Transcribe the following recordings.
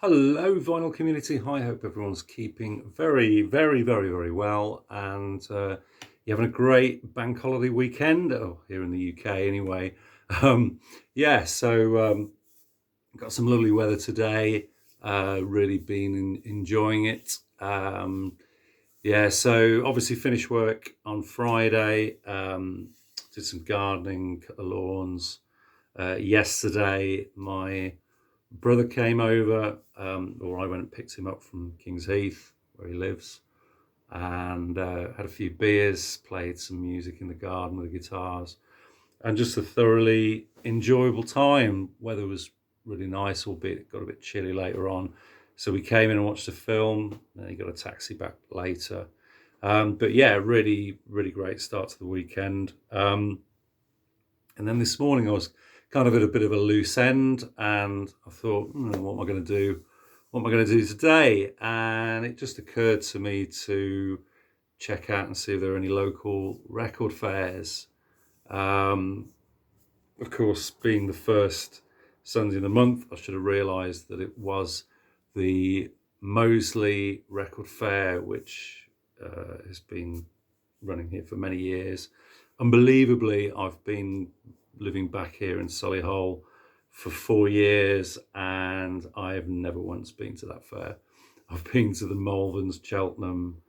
Hello, vinyl community. Hi, hope everyone's keeping very, very, very, very well, and you're having a great bank holiday weekend. Oh, here in the UK, anyway. Um, yeah, so got some lovely weather today. Really been enjoying it. Yeah, so obviously finished work on Friday. Did some gardening, cut the lawns. Yesterday, my brother came over, or I went and picked him up from Kings Heath, where he lives, and had a few beers, played some music in the garden with the guitars, and just a thoroughly enjoyable time. Weather was really nice, albeit it got a bit chilly later on. So we came in and watched a film, and then he got a taxi back later. But yeah, really, really great start to the weekend. And then this morning I was kind of at a bit of a loose end, and I thought, what am I going to do? What am I going to do today? And it just occurred to me to check out and see if there are any local record fairs. Of course, being the first Sunday in the month, I should have realised that it was the Moseley Record Fair, which has been running here for many years. Unbelievably, I've been living back here in Solihull for 4 years, and I have never once been to that fair. I've been to the Malverns, Cheltenham,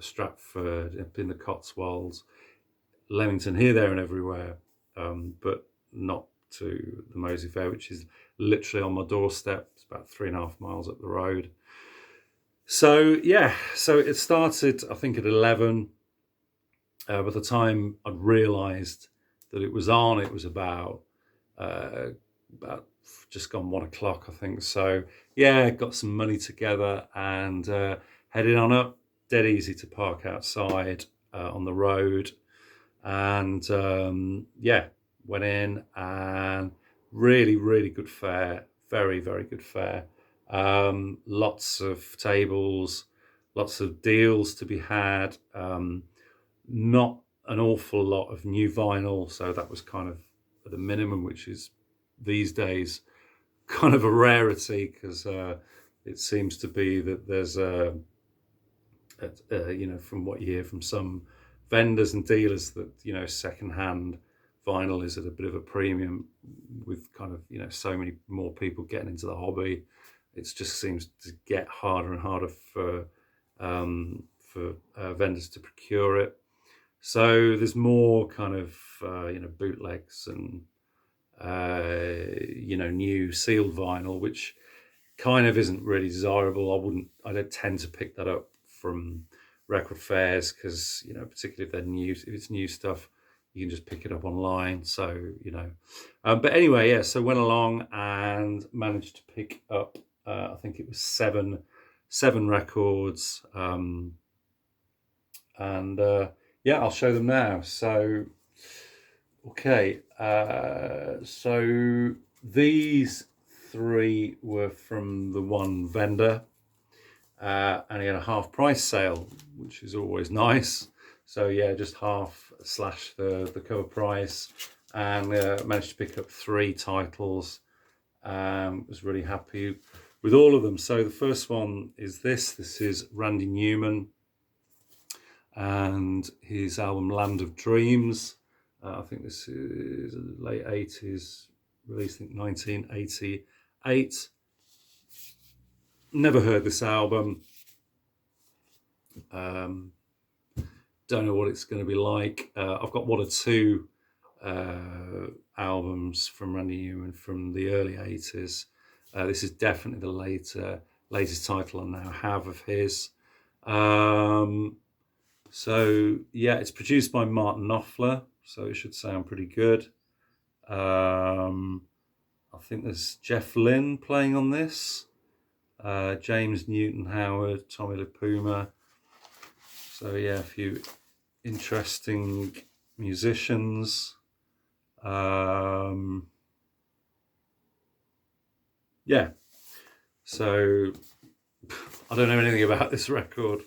Stratford, up in the Cotswolds, Leamington, here, there, and everywhere, but not to the Moseley Fair, which is literally on my doorstep. It's about 3.5 miles up the road. So yeah, so it started, I think, at 11. By the time I'd realised that it was on, it was about just gone 1 o'clock, I think. So yeah, got some money together and headed on up. Dead easy to park outside on the road, and yeah, went in, and really, really good fair. Very, very good fair. Lots of tables, lots of deals to be had. Not an awful lot of new vinyl, so that was kind of at a minimum, which is these days kind of a rarity, because it seems to be that there's from what you hear from some vendors and dealers, that secondhand vinyl is at a bit of a premium, with kind of so many more people getting into the hobby. It just seems to get harder and harder for vendors to procure it. So there's more kind of bootlegs and new sealed vinyl, which kind of isn't really desirable. I don't tend to pick that up from record fairs, because particularly if they're new, if it's new stuff, you can just pick it up online. So but anyway, yeah. So went along and managed to pick up. I think it was seven records, and yeah, I'll show them now. So, okay, so these three were from the one vendor, and he had a half price sale, which is always nice. So yeah, just half slash the cover price, and managed to pick up 3 titles. Was really happy with all of them. So the first one is this. This is Randy Newman and his album Land of Dreams. I think this is late 80s, released in 1988. Never heard this album. Don't know what it's going to be like. I've got 1 or 2 albums from Randy Newman from the early 80s. This is definitely the latest title I now have of his. So yeah, it's produced by Martin Knopfler, so it should sound pretty good. I think there's Jeff Lynne playing on this, James Newton Howard, Tommy LaPuma. So yeah, a few interesting musicians. Yeah, so I don't know anything about this record.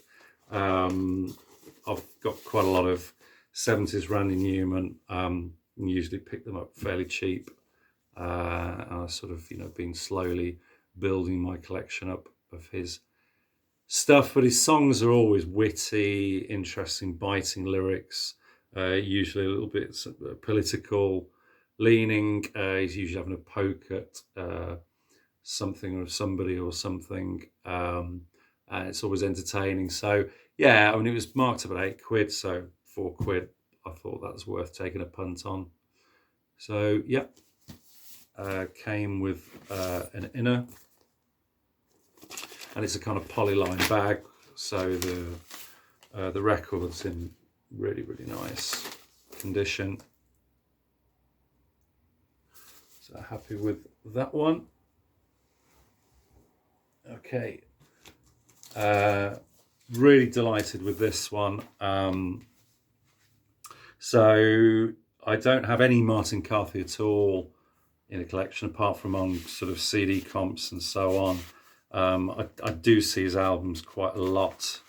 I've got quite a lot of 70s Randy Newman. Usually pick them up fairly cheap. and I've sort of, been slowly building my collection up of his stuff. But his songs are always witty, interesting, biting lyrics, usually a little bit political leaning. He's usually having a poke at something or somebody or something, and it's always entertaining. So yeah, I mean, it was marked up at £8, so £4. I thought that was worth taking a punt on. So yeah, came with an inner, and it's a kind of polyline bag, so the record's in really, really nice condition. So happy with that one. Okay, really delighted with this one. So I don't have any Martin Carthy at all in the collection, apart from on sort of CD comps and so on. I do see his albums quite a lot,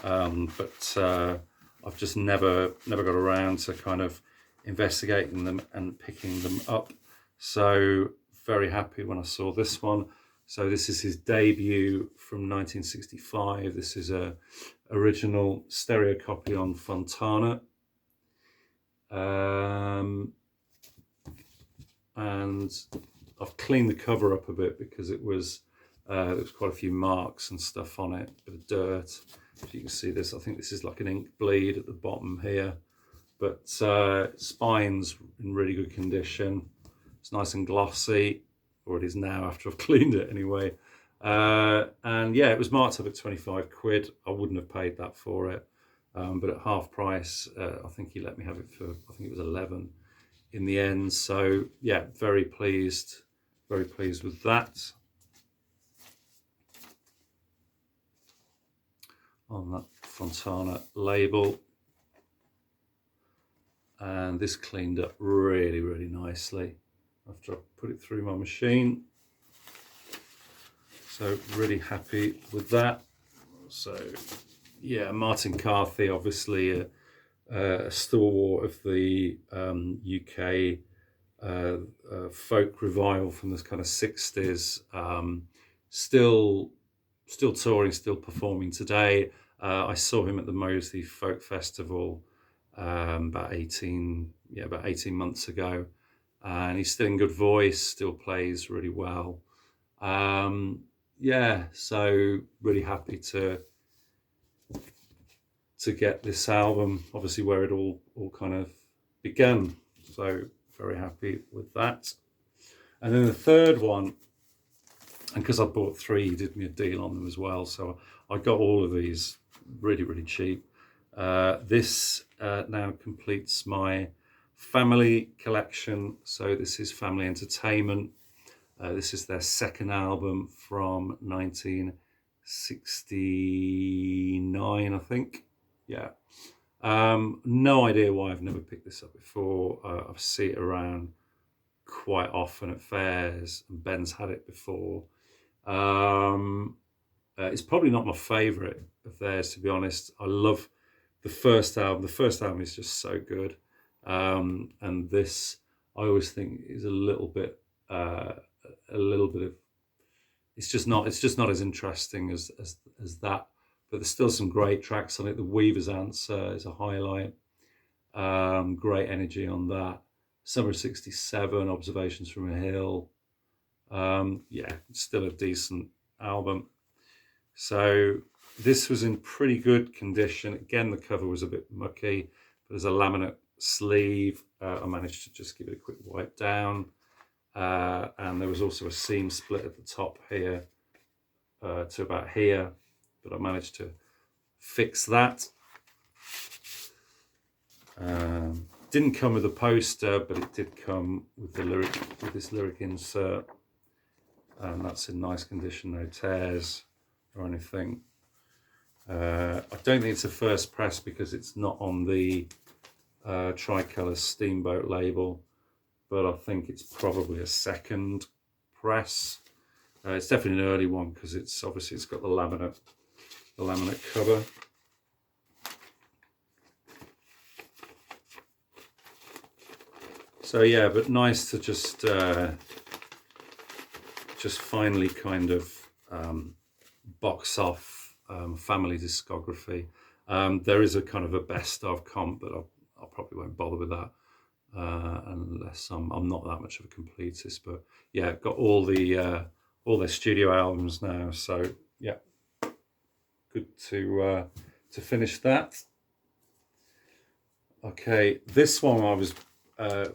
but I've just never got around to kind of investigating them and picking them up. So very happy when I saw this one. So this is his debut from 1965. This is a original stereo copy on Fontana. And I've cleaned the cover up a bit because there was quite a few marks and stuff on it, a bit of dirt. If you can see this, I think this is like an ink bleed at the bottom here, but spine's in really good condition. It's nice and glossy, or it is now after I've cleaned it anyway. And yeah, it was marked up at £25. I wouldn't have paid that for it, but at half price, I think he let me have it for, I think it was 11 in the end. So yeah, very pleased with that. On that Fontana label, and this cleaned up really, really nicely after I put it through my machine. So really happy with that. So yeah, Martin Carthy, obviously a stalwart of the UK folk revival from this kind of 60s, still touring, still performing today. I saw him at the Moseley Folk Festival about 18 months ago, and he's still in good voice, still plays really well. Yeah, so really happy to get this album, obviously where it all kind of began. So very happy with that. And then the third one, and because I bought 3, he did me a deal on them as well, so I got all of these really, really cheap. This now completes my family collection. So this is Family Entertainment. This is their second album from 1969, I think. Yeah. No idea why I've never picked this up before. I've seen it around quite often at fairs, and Ben's had it before. It's probably not my favourite of theirs, to be honest. I love the first album. The first album is just so good, and this I always think is a little bit of. It's just not as interesting as that. But there's still some great tracks on it. The Weaver's Answer is a highlight. Great energy on that. Summer of '67, Observations from a Hill. Yeah, still a decent album. So this was in pretty good condition. Again, the cover was a bit mucky, but there's a laminate sleeve. I managed to just give it a quick wipe down. And there was also a seam split at the top here to about here, but I managed to fix that. Didn't come with a poster, but it did come with this lyric insert, and that's in nice condition, no tears or anything. I don't think it's a first press because it's not on the Tricolour Steamboat label, but I think it's probably a second press. It's definitely an early one because it's got the laminate cover. So yeah, but nice to just just finally kind of box off family discography. There is a kind of a best of comp, but I probably won't bother with that unless I'm not that much of a completist. But yeah, got all their studio albums now, so yeah, good to finish that. Okay, this one I was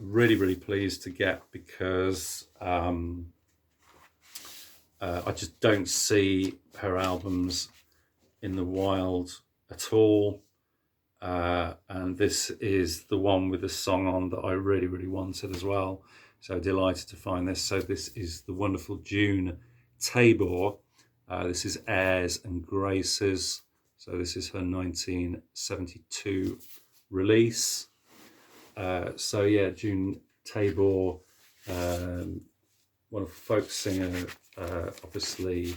really pleased to get because I just don't see her albums in the wild at all. And this is the one with the song on that I really wanted as well. So delighted to find this. So this is the wonderful June Tabor. This is Airs and Graces. So this is her 1972 release. So yeah, June Tabor, one of folk singer, obviously,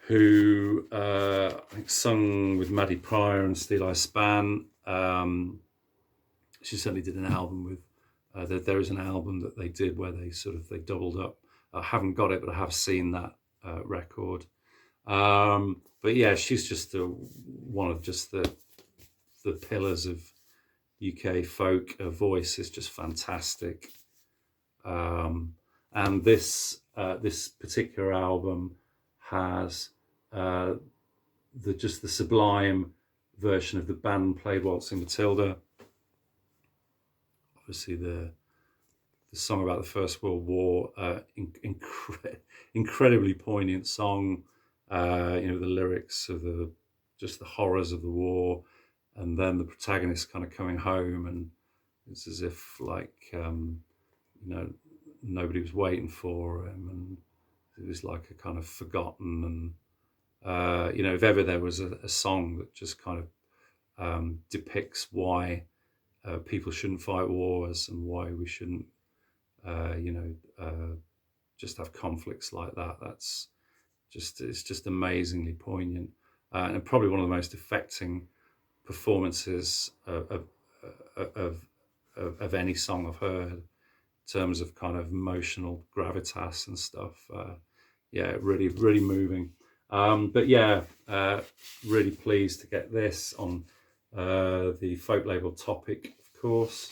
who I think sung with Maddie Pryor and Steely Span. She certainly did an album with. There is an album that they did where they doubled up. I haven't got it, but I have seen that record. But yeah, she's just one of just the pillars of UK folk. Her voice is just fantastic. And this particular album has the sublime version of the band played Waltzing Matilda. Obviously the song about the First World War, incredibly poignant song. The lyrics of the horrors of the war, and then the protagonist kind of coming home, and it's as if nobody was waiting for him, and it was like a kind of forgotten. And if ever there was a song that just kind of depicts why people shouldn't fight wars and why we shouldn't just have conflicts like that, it's just amazingly poignant, and probably one of the most affecting performances of any song I've heard, in terms of kind of emotional gravitas and stuff. Really moving. But yeah, really pleased to get this on the folk label Topic, of course.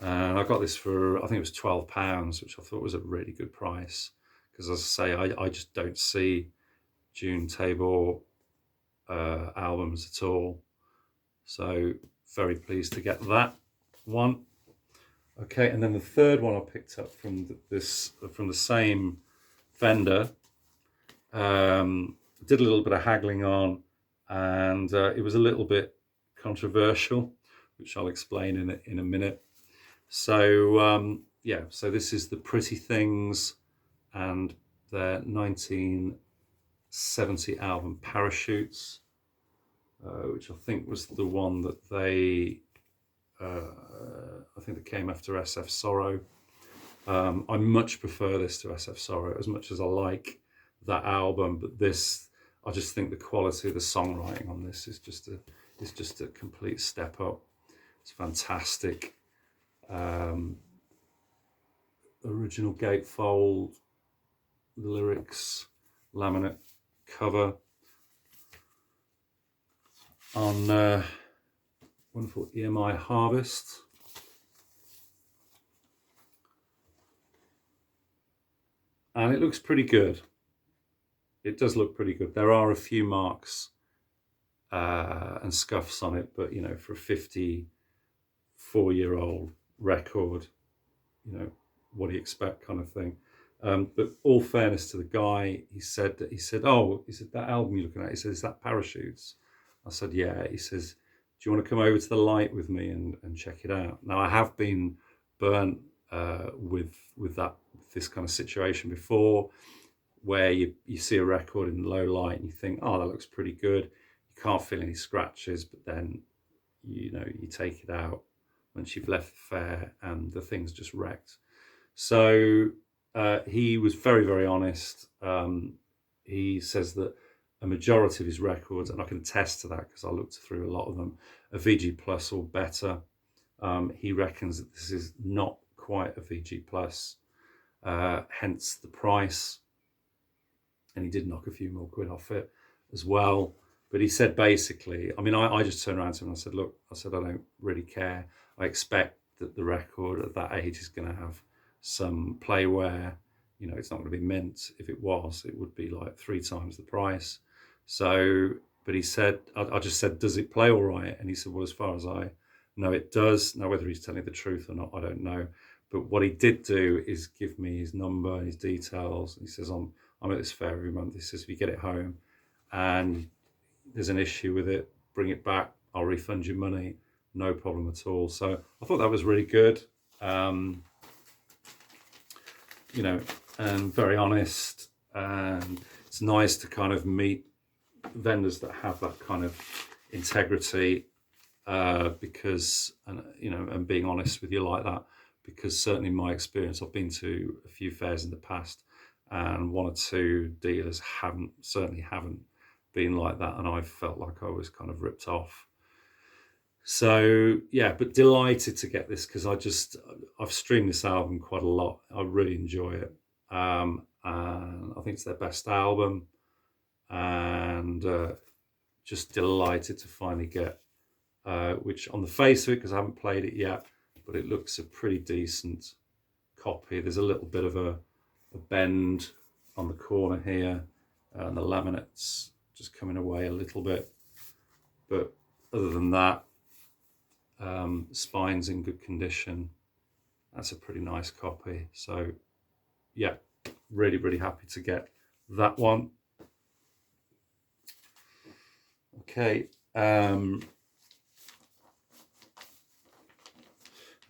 And I got this for, I think it was £12, which I thought was a really good price. Because as I say, I just don't see June Tabor albums at all. So very pleased to get that one. Okay, and then the third one I picked up from the same vendor. Did a little bit of haggling on, and it was a little bit controversial, which I'll explain in a minute. So so this is the Pretty Things and their 1970 album Parachutes, which I think was the one that they came after SF Sorrow. I much prefer this to SF Sorrow, as much as I like that album, but this, I just think the quality of the songwriting on this is just a complete step up. It's fantastic. Original gatefold, lyrics, laminate cover on wonderful EMI Harvest. And it looks pretty good. It does look pretty good. There are a few marks and scuffs on it, but for a 54-year-old record, what do you expect, kind of thing. But all fairness to the guy, he said that album you're looking at, he said, is that Parachutes? I said, yeah. He says, do you want to come over to the light with me and check it out? Now, I have been burnt with this kind of situation before, where you see a record in low light and you think, oh, that looks pretty good. You can't feel any scratches, but then you take it out once you've left the fair and the thing's just wrecked. So he was very honest. He says that a majority of his records, and I can attest to that because I looked through a lot of them, are VG Plus or better. He reckons that this is not quite a VG plus, hence the price. And he did knock a few more quid off it as well. But he said basically, I mean, I just turned around to him and I said, look, I don't really care. I expect that the record at that age is going to have some play wear. You know, it's not going to be mint. If it was, it would be like 3 times the price. So, but he said, I just said, does it play all right? And he said, well, as far as I know, it does. Now, whether he's telling the truth or not, I don't know. But what he did do is give me his number and his details. He says, I'm at this fair every month. He says, if you get it home and there's an issue with it, bring it back. I'll refund your money. No problem at all. So I thought that was really good. You know, and very honest. And it's nice to kind of meet vendors that have that kind of integrity, because, and you know, and being honest with you like that, because certainly in my experience, I've been to a few fairs in the past, and 1 or 2 dealers certainly haven't been like that, and I felt like I was kind of ripped off. So yeah, but delighted to get this, because I've streamed this album quite a lot. I really enjoy it, and I think it's their best album, and just delighted to finally get, which on the face of it, because I haven't played it yet, but it looks a pretty decent copy. There's a little bit of a bend on the corner here, and the laminate's just coming away a little bit, but other than that, spine's in good condition. That's a pretty nice copy. So yeah, really, really happy to get that one. Okay.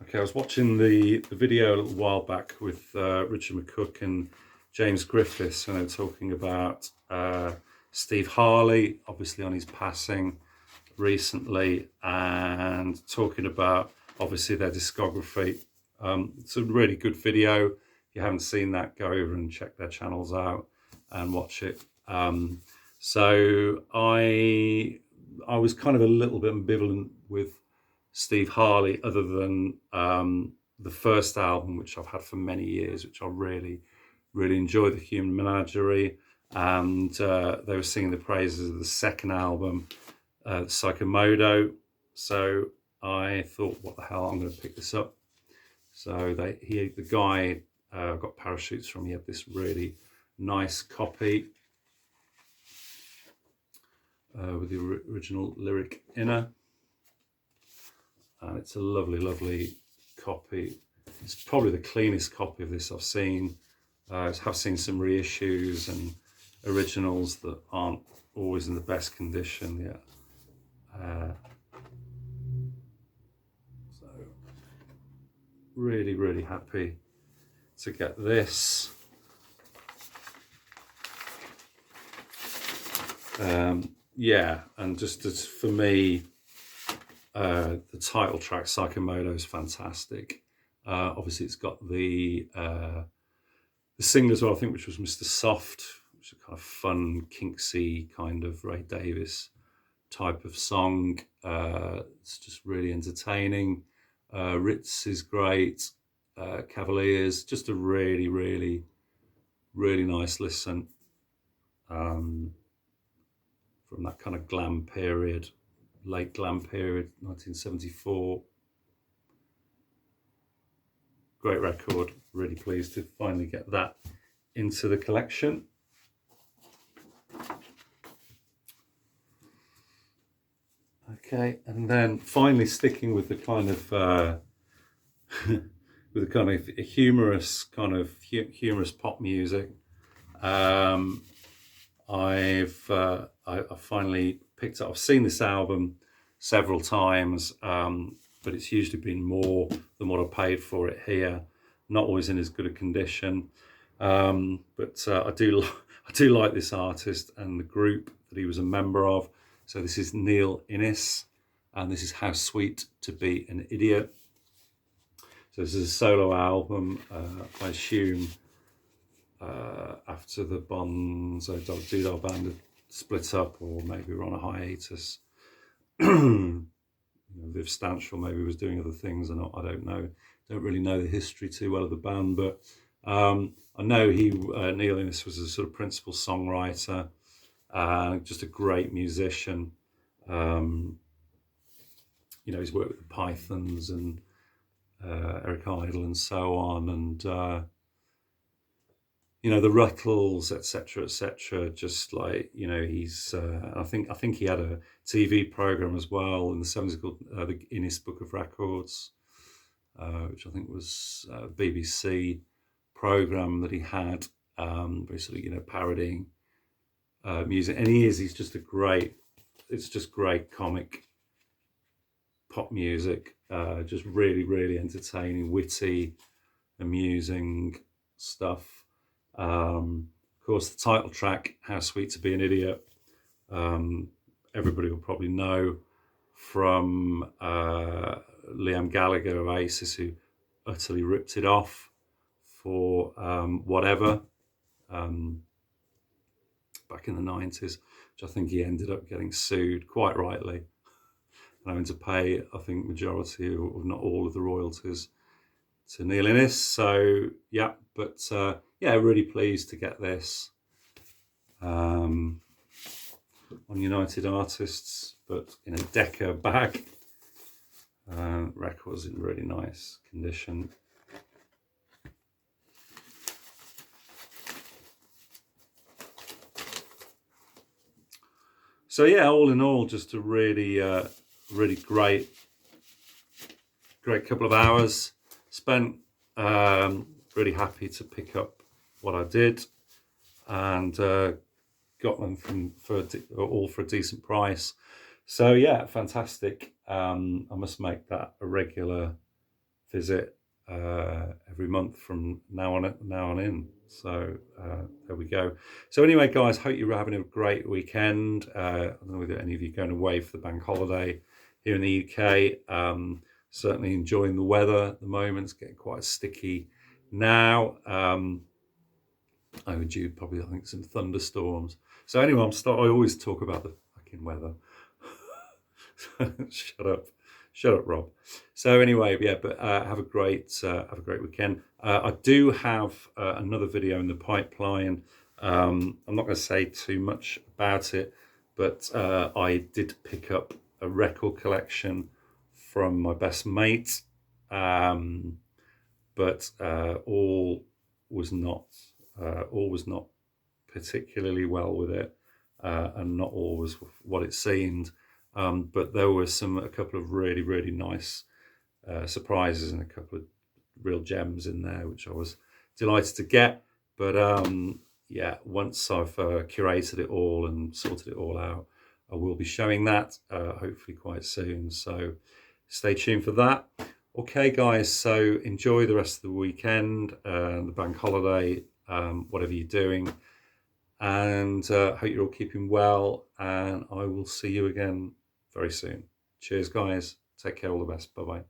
Okay, I was watching the video a little while back with Richard McCook and James Griffiths, and they were talking about Steve Harley, obviously on his passing recently, and talking about obviously their discography. It's a really good video. If you haven't seen that, go over and check their channels out and watch it. So I was kind of a little bit ambivalent with Steve Harley, other than the first album, which I've had for many years, which I really, really enjoyed, The Human Menagerie, and they were singing the praises of the second album, Modo. So I thought, what the hell, I'm going to pick this up. So the guy got parachutes from. He had this really nice copy with the original lyric inner, and it's a lovely, lovely copy. It's probably the cleanest copy of this I've seen. I have seen some reissues and originals that aren't always in the best condition yet. So really, really happy to get this. Yeah, and just as for me, the title track Modo is fantastic. Obviously it's got the single as well, I think, which was Mr. Soft, which is a kind of fun, kinksy kind of Ray Davis type of song. It's just really entertaining. Ritz is great. Cavaliers, just a really, really, really nice listen. From that kind of glam period, late glam period, 1974. Great record. Really pleased to finally get that into the collection. Okay, and then finally sticking with the kind of with the kind of humorous pop music. I finally picked up. I've seen this album several times, but it's usually been more than what I paid for it here. Not always in as good a condition, but I do like this artist and the group that he was a member of. So this is Neil Innes, and this is How Sweet to Be an Idiot. So this is a solo album, I assume. After the Bonzo Doodah band had split up, or maybe we're on a hiatus. Viv Stanshall maybe was doing other things, and I don't know don't really know the history too well of the band, but I know Neil Innes was a sort of principal songwriter, just a great musician. He's worked with the Pythons and Eric Idle and so on, and the Ruttles, etc., etc. Just like he's. I think he had a TV program as well in the '70s called the Guinness Book of Records, which I think was a BBC program that he had, basically parodying music. And he's just it's just great comic pop music, just really, really entertaining, witty, amusing stuff. Of course, the title track, How Sweet to Be an Idiot, everybody will probably know from Liam Gallagher of Oasis, who utterly ripped it off for Whatever back in the 90s, which I think he ended up getting sued, quite rightly, and having to pay, I think, majority or not all of the royalties to Neil Innes. So yeah, but really pleased to get this on United Artists, but in a Decca bag. Records in really nice condition. So yeah, all in all, just a really great couple of hours spent. Really happy to pick up what I did, and got them all for a decent price. So yeah, fantastic. I must make that a regular visit every month from now on in. So there we go. So anyway, guys, hope you're having a great weekend. I don't know whether any of you are going away for the bank holiday here in the UK. Certainly enjoying the weather at the moment. It's getting quite sticky now. Overdue probably, I think, some thunderstorms. So anyway, I always talk about the fucking weather. Shut up, Rob. So anyway, yeah, but have a great weekend. I do have another video in the pipeline. I'm not going to say too much about it, but I did pick up a record collection from my best mate, but all was not particularly well with it, and not all was what it seemed. But there were a couple of really, really nice surprises and a couple of real gems in there, which I was delighted to get. But once I've curated it all and sorted it all out, I will be showing that hopefully quite soon. So stay tuned for that. Okay, guys, so enjoy the rest of the weekend, the bank holiday, whatever you're doing. And hope you're all keeping well. And I will see you again very soon. Cheers, guys. Take care. All the best. Bye-bye.